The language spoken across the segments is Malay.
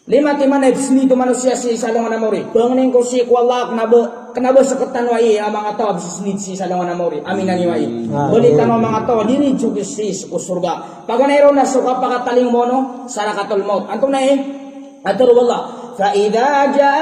Lima timana ibsni tu manusia si salong anamori. Pengening ko si kuala kenaba seketan wai amang atawa bisni si salong anamori. Aminani wai. Beli tanah amang atawa diri juga si suku surga. Paganero na suka pakataling mono sarakatul maut. Antum naik atur wallah. فإذا جاء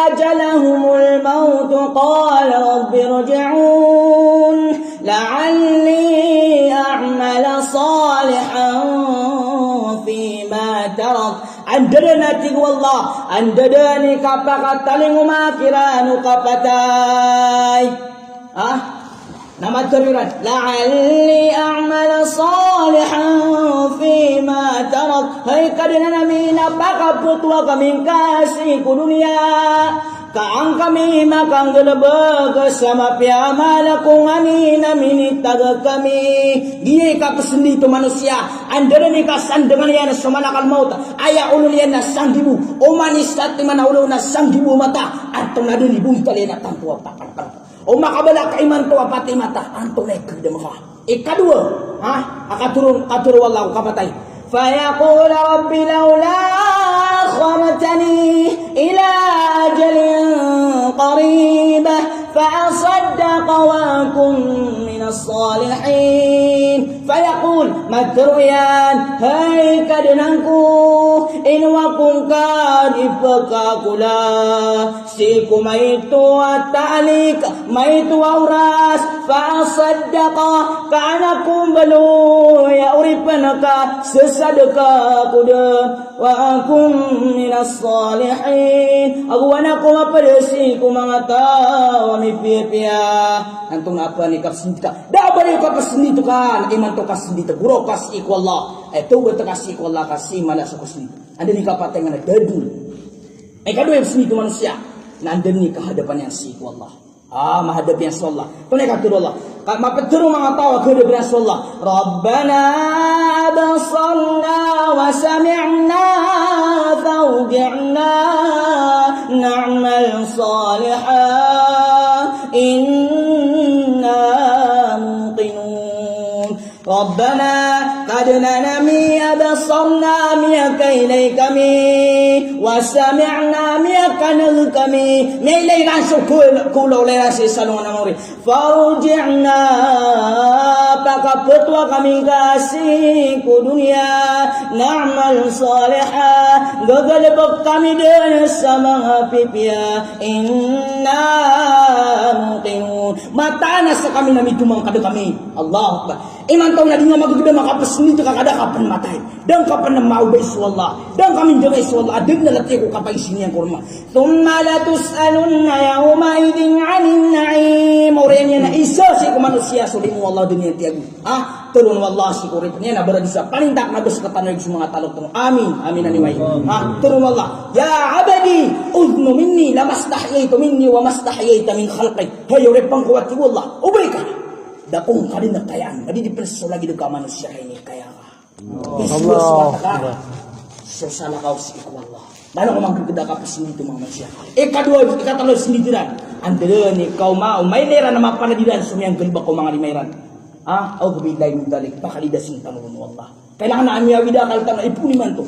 أجلهم الموت قال رب ارجعون لعلي أعمل صالحا فيما ترك andana ti wallah andana ni kapakataling umakiranu kapatay nama teruran la'alli a'mal salihan fima tarak hai kadana nami napakaputwa kaming kasih ku dunia kaang kami makang gelebeg sama piamal kung ani namin taga kami giye ka pesendi tu manusia andana ni kasan dengan yana sumalakal maut aya ulul yana sandibu umanisat mana ulul na sandibu mata atong naduni buntal yana tantu apa o makabala ka iman to apati mata anto nek de maka ikadua akaturun wallahu kapatay fa yaqul rabbi laula akhartani ila ajalin qarib fa asaddaq wa kun min as-salihin fa yaqul matruyan hai kadenangku in wa kun kadipakakula si kumaitu atalik maitu auras fa saddaqa kana kumbalu ya uripanaka sesadaka kuda wa akum minas salihin agwana ko mapadesi ko mangata wa mipia antung apa ni kapsindika da bari ko kapsindito kan iman to kasindito buro kas iku Allah itu betakasi iku Allah kasih mana sukusni ada ni kapateng na dadu kadua yang sini tu manusia nandeni ke hadapan yang si Allah menghadap yang Allah tunai kata Allah mapeteru mengatawa ke hadapan yang Allah Rabbana abasarna wa sami'na fawji'na na'mal salihah inna muqinun Rabbana kadna nami abasarna miyaka ilay kami wasami'na miyaka nal kami milay rasul kulaw lay rasul salong namori farji'na pakaputwa kami kasih ku dunia na'mal salihah gagalabak kami din sa mga pipya inna muqinun matana sa kami nami tumang kada kami Allah Akbar iman tahu na di nga magagda makapasni ito kakada kapan matay dan kapan na maubay suwallah dan kami jangay suwallah adig na lati ko kapay siniyan kurma thumma latus'alunna yawma idin 'anil na'im orang yan na isa si kumanusia sulimu wallah dunia tiago turun wallah si kurip niya na berada sa panindak na dos katanay sa mga talok turun amin animay turun wallah ya abadi udnu minni lamastahyaytu minni wa mastahyayta min khalqi hayo repang kuwati wallah ubay ka dakong kadin na kayaan madi di preso lagi ka manusia ini kaya Allah susah kau si iku Allah mana ko magkakada ka pasini tu mga manusia kadua ikatalo sindiran andele ni kau mau may lera na mapanadiran sumiyang galba ko mga limayran au billahi min dalik pakalida sin tanong Allah kailangan na amiya wida kaltan ipuni man to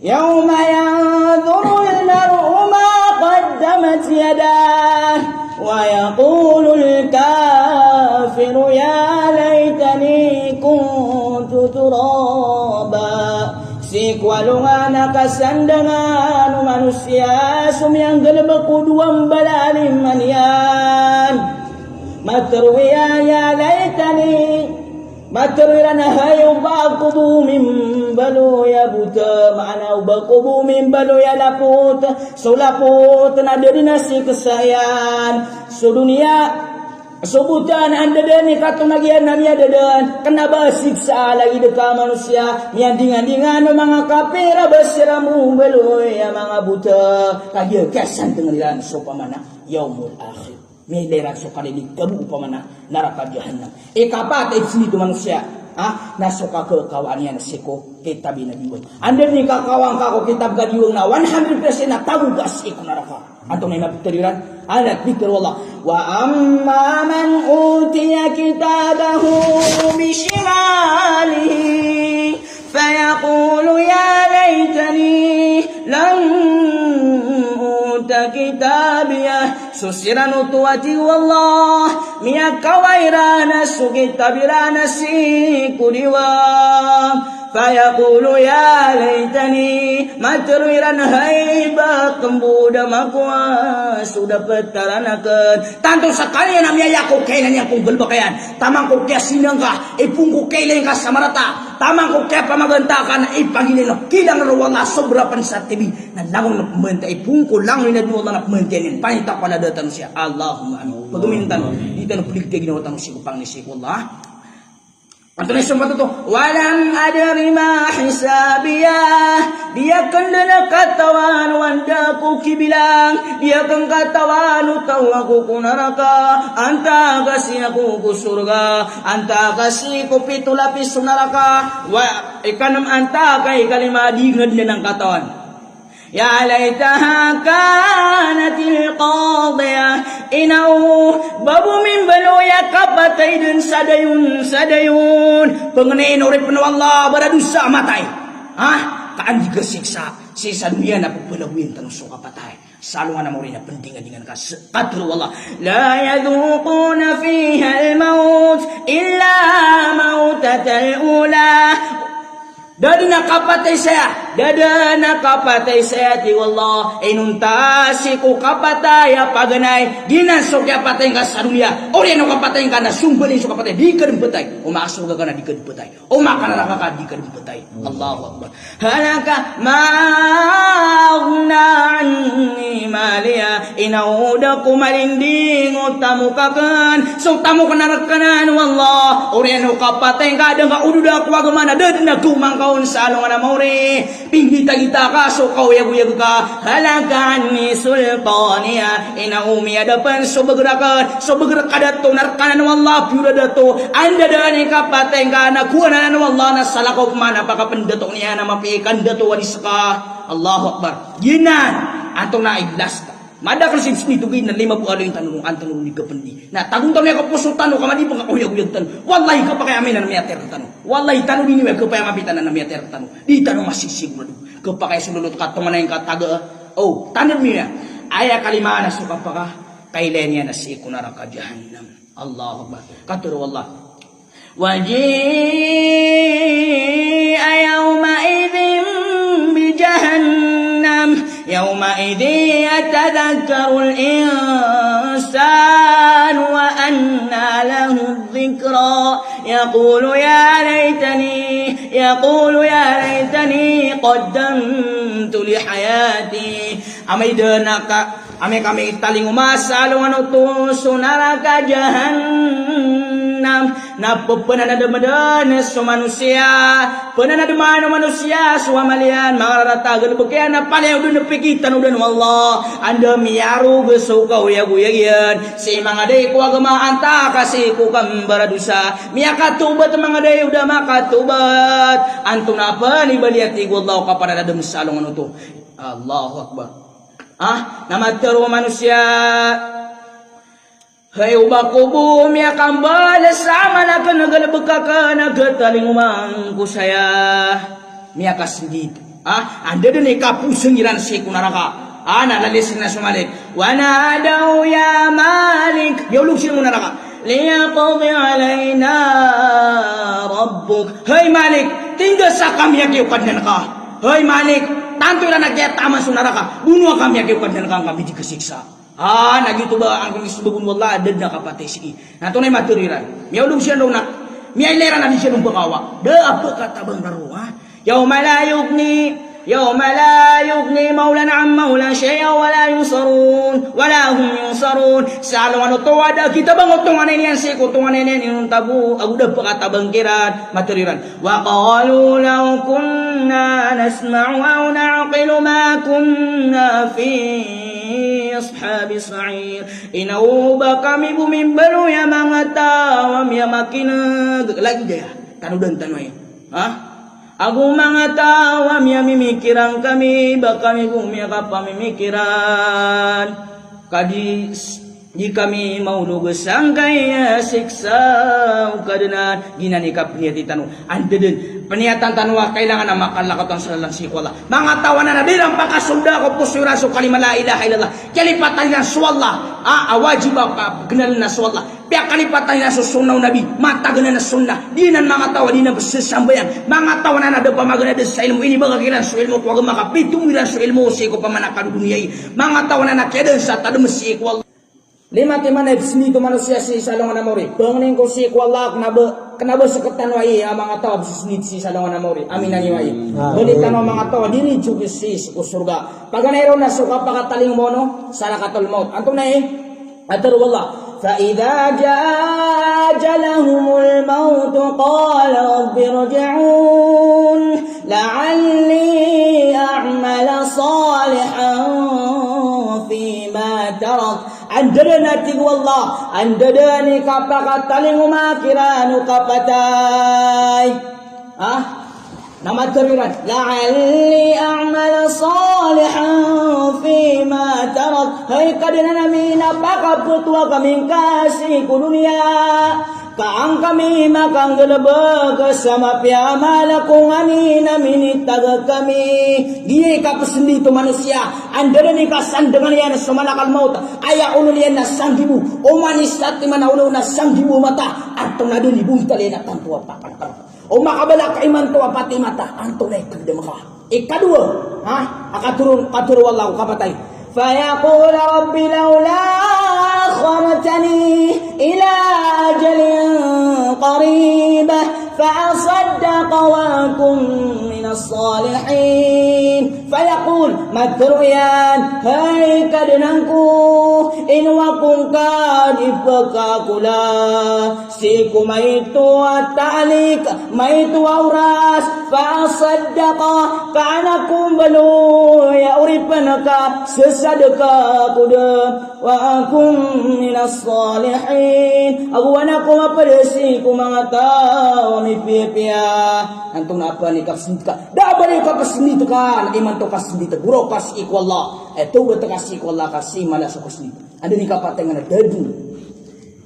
yawma yanzuru al-mar'u ma qaddamat yadah ويقول الكافر يا ليتني كنت ترابا sikwalungan nakasandangan manusia sumiyang galabak kuduang balalim man yan matruya ya laitani matruya na hayo bakubu min baloya buta mana bakubu min baloya laput so laput na dari nasi kesayan so dunia sebutan anda dan katong nagian namanya dan kena basiksa lagi deka manusia yang dengan mga kapira basiramu beloy mga buta kaya kesan tengerian sopamana yaumul akhir milera sokali kabu upamana neraka jahannam kapat sini tu manusia nasuka ke kawannya siko kitab nabiwan anda ni kakawang kako kitab gadiwang na 100% na tahu gas iku neraka antum may mapitiriran alat pikir wallah wa amma man utiya kitabahu bishimalihi fayaqulu ya laitani lam susiranu tuati wallah miya kawairana sugitabirana si kudiwa fayaqulu ya laitani matruiran haiba kembuda makwa sudah petaranakeun tantu sekali namanya aku kailan yang kung belbakayan tamang ko kaya sinangka ipungko kailan ka samarata tamang ko kaya pamagentakan ipagilin kidang rawala sobra pansatibi nalangon na pementa ipungko lang na duwala na pementenin panita pala datan siya Allahumma amin pagamintan dito na pulikte ginawa tanong si kupang ni si Allah. Antunya sempat itu walam adri ma hisabiyah dia kendana katawan wanda ku kibilang dia kan katawan tahu aku ku neraka anta kasih aku ku surga anta kasih ku pitu lapis neraka wa ikanam anta kai kalima dingad nang katawan ya laitaha kanatil qadiyah inau babu min baloya kapatay dun sadayun pengenain urip na Allah baradusa matay kaan juga siksa sisa dunia na pagpalawin tanong so kapatay salungan na mo rin na pendingan dengan ka katru Allah la yadhuquna fiha al-maut illa mautatal ula dada nakapatay saya ti wallah inuntasi ko kapatay paganay ginasok ya patay ka sa dunia ori ano kapatay ka na sumbalin so kapatay di ka rin patay umaasok ka na di ka rin patay umakanaraka ka di ka rin patay Allahu Akbar halaka ma'agna anni maliya inauda ko malinding utamu kakan so tamu kanarakanan wallah ori ano kapatay ka da ka ududa ko agamana dada na kumang kaon sa along na mauri pinggita kita ka so kau yagu-yagu ka halakan ni sultaniya inaumi adapan so bergerakan dato narkanan wallah pura dato anda dani kapateng ka na kuanan wallah na salakaw mana paka pendato niya na mapiikan dato wadiska Allahu Akbar ginan atong na iglas ka madakan si nitugin na 50 alo yung tanong antong ni kapendi na tagong tanong ka puso tanong kamadi pang uyag-uyag tanong wallahi ka pa kaya amin na miyater tanong wallahi tanong ni ka pa mapitan na miyater tanong di tanong masisigurado ka pa kaya sululot ka tumanay ka taga tanong niya aya kalima na suka pa ka kailan niya na si kunaraka jahannam Allahu Akbar katuro wallah waji'a yawma idhin bi jahannam يومئذ يتذكر الإنسان وأنى له الذكرى يقول يا ليتني قدمت لحياتي Ame kami taling umasal wano to sunaraka jahannam na pepenana demadan so manusia penana demano manusia suamalian mangarata gelbekian na paling udah nepikitan udah wallah anda miaru besukau ya guyagian si mangadai ku agama anta kasih ku kambara dosa miaka tubat mangadai udah maka tubat antum apa ni baliati wallahu kapada dem salong anu to Allahu Akbar nama teru manusia hai ubakubu miya kambal sama na kanagal bekakana getaling umangku saya miya kasendit anda dene kapuseng iran si kunaraka ana lalis na sumalik wana adau ya malik ya uluksin munaraka liyaqdi alaina rabbuk hai malik tinggal sakam yakiukan dan ka hai malik tanto ilan nagyat taman sunaraka bunuh kami akiukan dan kami dikesiksa gitu ba ang isubun wallah adad na kapatay sige nato na maturiran miya ulong siya daw na miya ilera na siya nung bakawa da apa kata bang daruha yawma la yughni maulan an maulan shay'a wala hum yunsarun salo ano to ada kita bang utungan ini yan si utungan ini yung tabu aguda pa kata bangkiran maturiran wa qalu law kunna nasma'u aw na'qilu ma kunna fi ashabi sa'ir inauba kami bumi baru ya mangatawam ya makinag lagi dia tanudan tanoy Aku mangatawam ya mimikiran kami bakami bumi apa mimikiran kadi Jika kami mau lugesangkai siksa ukadenan gina ni kapniati tanu andeden peniatan tanu kailangan makan lakatan salalang sikwala mga tawanan na dirang pakasunda ko pusura so kalima la ilaha illallah kalipatan na suwallah wajib kenal na suwallah pia kalipatan na susunaw nabi mataganan na sunnah dinan mga tawa dinan bersesambayan mga tawanan na da pamagana sa ilmu ini bagakilan so ilmu ko makapitung so ilmu si ko pamanakan dunia mga tawanan na kedan sa tadem si ko lima timana ibsni tu manusia si salongan amori bangning ko si kwalak kenapa seketan wai mga tawa bisni si salongan amori aminani wai beli tanah mga tawa diri juga si surga paganero na suka pakataling mono sana katul maut antum na atar wallah fa idza jaa ajalahumul maut qala rabbi irji'un la'alli a'mala salihan fima tarak andana ti wallah andana ni kapakataling umakiranu kapatay nama teriran la'alli a'mala salihan fima tarak hai kadana namin napakaputwa kaming kasih ku dunia kaang kami makang gelebeg sama piamala kung ani namin itaga kami dia kapesendi tu manusia andana ni kasan dengan yan sumalakal maut aya ulul yan nasanggibu umanisat mana ulul nasanggibu mata atong naduni buntali na tantu apakan o makabala kaiman to apati mata anto na ikagda maka ikadua akaturun wallahu kapatay fayaqul rabbi laula akhartani ila ajalin qarib فأصدق وأكن من الصالحين فيقول مدريان هاي كدنانكو إن وكن كادفك كلا سيكو ميتو التعليق ميتو أوراس فأصدق كأنكم بلو يا أريبنك سصدق كدم وأكن من الصالحين أبوانكم أبرسيكم مغتاو pia antung apa ni kasih ka da bari ka kasih tu kan iman to kasih tu buro kasih ku Allah tu betul kasih ku Allah kasih malah so kasih ada ni ka patengan dadu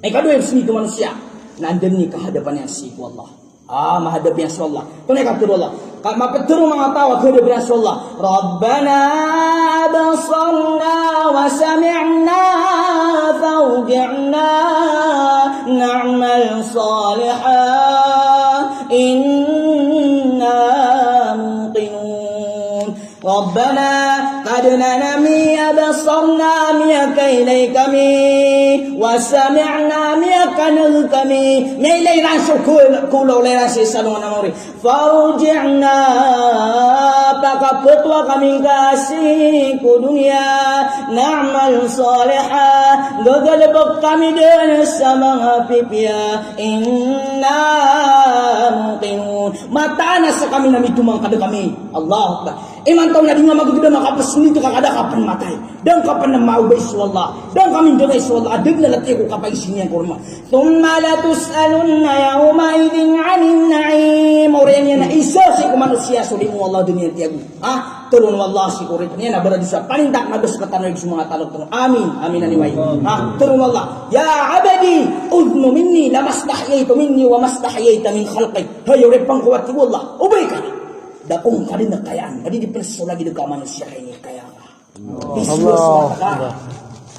kadua kasih tu manusia nanda ni ka hadapan yang si ku Allah menghadap yang Allah tu ni ka tu Allah ka mapeturu mga tawa ke hadapan yang Allah rabbana absarna wa sami'na fawji'na na'mal salihan inna muqinun rabbana qad nanami absarna miyaka ilaikami wa sami'na miyaka nalkami milay rasukul kulo lay rasi salungan amori farji'na pakaputwa kami kasih ku dunia na'mal salihah gagalabak kami din sa mga pipya inna muqinun mata na sa kami na mitumang kada kami Allah Akbar iman tahu na di nga magaganda makapasuni ito kakada kapan matay dan kapan na maubay suwallah dan kami dala suwallah adig na lati ko kapay sinyan kurma thumma la tus'alunna yawma idhin 'anil na'im orang yang na isa si manusia sulimu Allah dunia tiago turun wallah si kurit niya na berada sa panindak na dos katanoy sa mga talog turun amin aniway turun wallah ya abadi udnu minni lamastahyaytu minni wa mastahyayta min khalqi hayo repang kuwati wallah ubay ka dakong ka rin na kayaan kadi di penso lagi ka manusia ini kaya ka Allah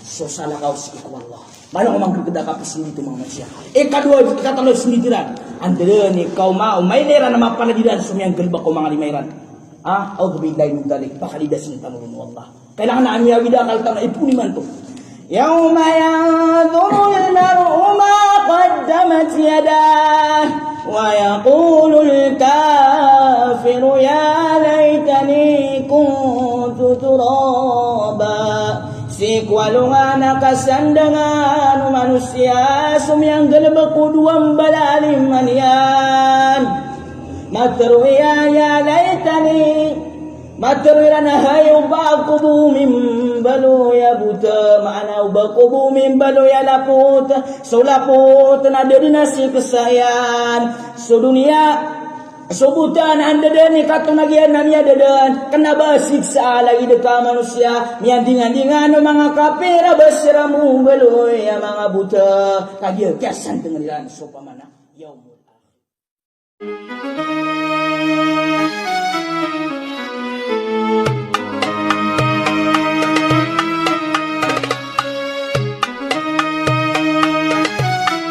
so salakaw si wallah mana ko mangkagda ka pasindi to mga manusia kadua kataloy sindiran andere ni kau mau may lera na mapaladiran sumiyang galba ko mga limayran Auzubillahi min dzalik pakalidasin tanurun wallah kailangan na anya wida kalta na ipuniman to yauma yanzuru al-mar'u ma qaddamat yadah wa yaqulu al-kafiru ya laitani kuntu turaba sikwalungan nakasandangan manusia sumiyang galba kuduang balalim manian matruya ya laitani matruya na hayo bakubu min balo ya buta maana bakubu min balo ya laput so laput na dari nasi kesayan so dunia Sebutan anda ni kata nagian namanya dedan kena bersiksa lagi dekat manusia yang dengan mga kafir berseramu beloi yang mga buta kagia kiasan dengan sopa mana yaum